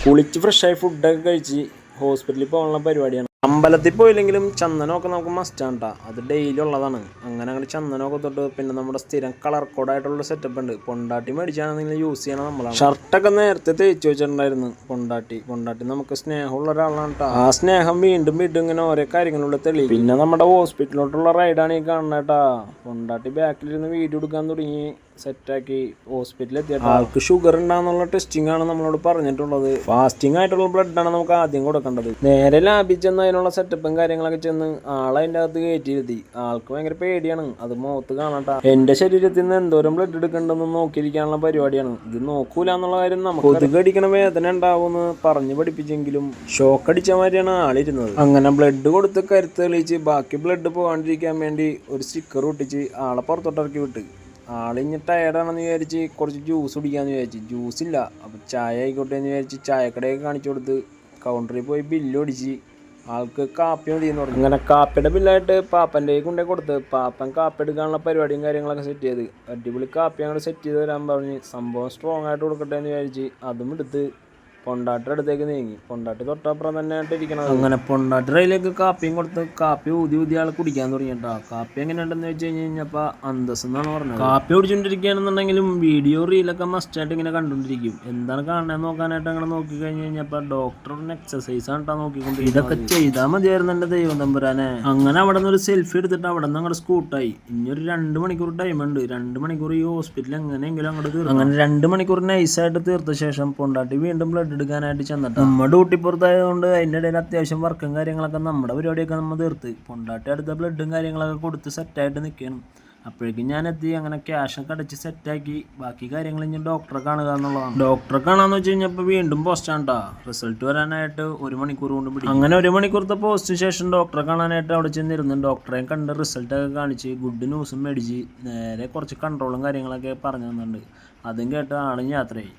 കുളിച്ച് ഫ്രഷായി ഫുഡൊക്കെ കഴിച്ച് ഹോസ്പിറ്റലിൽ പോകാനുള്ള പരിപാടിയാണ്. അമ്പലത്തിൽ പോയില്ലെങ്കിലും ചന്ദനമൊക്കെ നമുക്ക് മസ്റ്റാണ് കേട്ടോ. അത് ഡെയിലി ഉള്ളതാണ്. അങ്ങനെ ചന്ദനമൊക്കെ തൊട്ട് പിന്നെ നമ്മുടെ സ്ഥിരം കളർ കോഡായിട്ടുള്ള സെറ്റപ്പ് ഉണ്ട്. പൊണ്ടാട്ടി മേടിച്ചാണെങ്കിൽ യൂസ് ചെയ്യണം നമ്മളാണ്. ഷർട്ടൊക്കെ നേരത്തെ തേച്ച് വെച്ചിട്ടുണ്ടായിരുന്നു പൊണ്ടാട്ടി നമുക്ക് സ്നേഹമുള്ള ഒരാളാണ് കേട്ടോ. ആ സ്നേഹം വീണ്ടും ഇങ്ങനെ ഓരോ കാര്യങ്ങളിലൂടെ തെളിയും. പിന്നെ നമ്മുടെ ഹോസ്പിറ്റലിലോട്ടുള്ള റൈഡാണ് ഈ കാണുന്നത് കേട്ടാ. പൊണ്ടാട്ടി ബാക്കിലിരുന്ന് വീഡിയോ എടുക്കാൻ തുടങ്ങി, സെറ്റാക്കി ഹോസ്പിറ്റലിൽ എത്തിയിട്ട് ആൾക്ക് ഷുഗർ ഉണ്ടാകുന്നുള്ള ടെസ്റ്റിംഗ് ആണ് നമ്മളോട് പറഞ്ഞിട്ടുള്ളത്. ഫാസ്റ്റിംഗ് ആയിട്ടുള്ള ബ്ലഡാണ് നമുക്ക് ആദ്യം കൊടുക്കേണ്ടത്. നേരെ ലാബിൽ ചെന്ന് അതിനുള്ള സെറ്റപ്പും കാര്യങ്ങളൊക്കെ ചെന്ന് ആളതിൻ്റെ അകത്ത് കയറ്റിയിരുത്തി. ആൾക്ക് ഭയങ്കര പേടിയാണ്, അത് മുഖത്ത് കാണാട്ടാ. എന്റെ ശരീരത്തിൽ നിന്ന് എന്തോരം ബ്ലഡ് എടുക്കണ്ടെന്ന് നോക്കിയിരിക്കാനുള്ള പരിപാടിയാണ്. ഇത് നോക്കൂല എന്നുള്ള കാര്യം നമുക്ക് കൊതുക് അടിക്കണ വേദന ഉണ്ടാവുമെന്ന് പറഞ്ഞു പഠിപ്പിച്ചെങ്കിലും ഷോക്ക് അടിച്ച മാതിരിയാണ് ആളിരുന്നത്. അങ്ങനെ ബ്ലഡ് കൊടുത്ത് കരുത്ത് തെളിയിച്ച് ബാക്കി ബ്ലഡ് പോകാണ്ടിരിക്കാൻ വേണ്ടി ഒരു സ്റ്റിക്കർ ഒട്ടിച്ച് ആളെ പുറത്തോട്ടിറക്കി വിട്ട്. ആളിഞ്ഞ് ടയർഡാണെന്ന് വിചാരിച്ച് കുറച്ച് ജ്യൂസ് കുടിക്കാമെന്ന് വിചാരിച്ചു. ജ്യൂസ് ഇല്ല, അപ്പം ചായ ആയിക്കോട്ടെ എന്ന് വിചാരിച്ച് ചായക്കടയൊക്കെ കാണിച്ചു കൊടുത്ത് കൗണ്ടറിൽ പോയി ബില്ല് ഒടിച്ച് ആൾക്ക് കാപ്പി മതി എന്ന് പറഞ്ഞു. അങ്ങനെ കാപ്പിയുടെ ബില്ലായിട്ട് പാപ്പൻ്റെ കൊണ്ടേ കൊടുത്ത് പാപ്പൻ കാപ്പി എടുക്കാനുള്ള പരിപാടിയും കാര്യങ്ങളൊക്കെ സെറ്റ് ചെയ്ത് അടിപൊളി കാപ്പി അങ്ങോട്ട് സെറ്റ് ചെയ്ത് തരാൻ പറഞ്ഞ് സംഭവം സ്ട്രോങ് ആയിട്ട് കൊടുക്കട്ടെ എന്ന് വിചാരിച്ച് അതും എടുത്ത് പൊണ്ടാട്ടിയുടെ അടുത്തേക്ക് നീങ്ങി. പൊണ്ടാട്ടി തൊട്ടപ്പുറം തന്നെ ആയിട്ട് ഇരിക്കണം. അങ്ങനെ പൊണ്ടാട്ടിയുടെ കയ്യിലേക്ക് കാപ്പിയും കൊടുത്ത് കാപ്പി ഊതി ആൾ കുടിക്കാൻ തുടങ്ങിയിട്ടാ. കാപ്പി എങ്ങനെയുണ്ടെന്ന് വെച്ച് കഴിഞ്ഞപ്പോൾ അന്തസ് എന്നാണ് പറഞ്ഞത്. കാപ്പി കുടിച്ചുകൊണ്ടിരിക്കുകയാണെന്നുണ്ടെങ്കിലും വീഡിയോ റീലൊക്കെ മസ്റ്റായിട്ട് ഇങ്ങനെ കണ്ടുകൊണ്ടിരിക്കും. എന്താണ് കാണാൻ നോക്കാനായിട്ട് അങ്ങനെ നോക്കി കഴിഞ്ഞ് കഴിഞ്ഞപ്പോൾ ഡോക്ടറിന് എക്സസൈസ് ആണ് നോക്കിക്കൊണ്ട് ഇതൊക്കെ ചെയ്താൽ മതിയായിരുന്നു എൻ്റെ ദൈവം തമ്പുരാനെ. അങ്ങനെ അവിടെ നിന്ന് ഒരു സെൽഫി എടുത്തിട്ട് അവിടെ നിന്ന് അങ്ങോട്ട് സ്കൂട്ടായി. ഇനിയൊരു 2 മണിക്കൂർ ടൈമുണ്ട്. 2 മണിക്കൂർ ഈ ഹോസ്പിറ്റലിൽ എങ്ങനെയെങ്കിലും അങ്ങോട്ട് തീർന്നു. അങ്ങനെ 2 മണിക്കൂർ നൈസായിട്ട് തീർത്ത ശേഷം പൊണ്ടാട്ടി വീണ്ടും ബ്ലഡ് എടുക്കാനായിട്ട് ചെന്നിട്ട് നമ്മുടെ ഡ്യൂട്ടി പുറത്തായതുകൊണ്ട് അതിൻ്റെ ഇടയിൽ അത്യാവശ്യം വർക്കും കാര്യങ്ങളൊക്കെ നമ്മുടെ പരിപാടിയൊക്കെ നമ്മൾ തീർത്ത് പൊണ്ടാട്ടി അടുത്ത ബ്ലഡും കാര്യങ്ങളൊക്കെ കൊടുത്ത് സെറ്റായിട്ട് നിൽക്കണം. അപ്പോഴേക്കും ഞാൻ എത്തി. അങ്ങനെ ക്യാഷൊക്കെ അടച്ച് സെറ്റാക്കി ബാക്കി കാര്യങ്ങൾ ഇനി ഡോക്ടറെ കാണുക എന്നുള്ളതാണ്. ഡോക്ടറെ കാണാന്ന് വെച്ച് കഴിഞ്ഞപ്പോൾ വീണ്ടും പോസ്റ്റാണ് കേട്ടോ. റിസൾട്ട് വരാനായിട്ട് 1 മണിക്കൂർ കൊണ്ട് പിടിക്കും. അങ്ങനെ 1 മണിക്കൂറത്തെ പോസ്റ്റിന് ശേഷം ഡോക്ടറെ കാണാനായിട്ട് അവിടെ ചെന്നിരുന്നു. ഡോക്ടറെയും കണ്ട് റിസൾട്ടൊക്കെ കാണിച്ച് ഗുഡ് ന്യൂസും മേടിച്ച് നേരെ കുറച്ച് കൺട്രോളും കാര്യങ്ങളൊക്കെ പറഞ്ഞു തന്നിട്ടുണ്ട്. അതും കേട്ട് ആളും യാത്രയായി.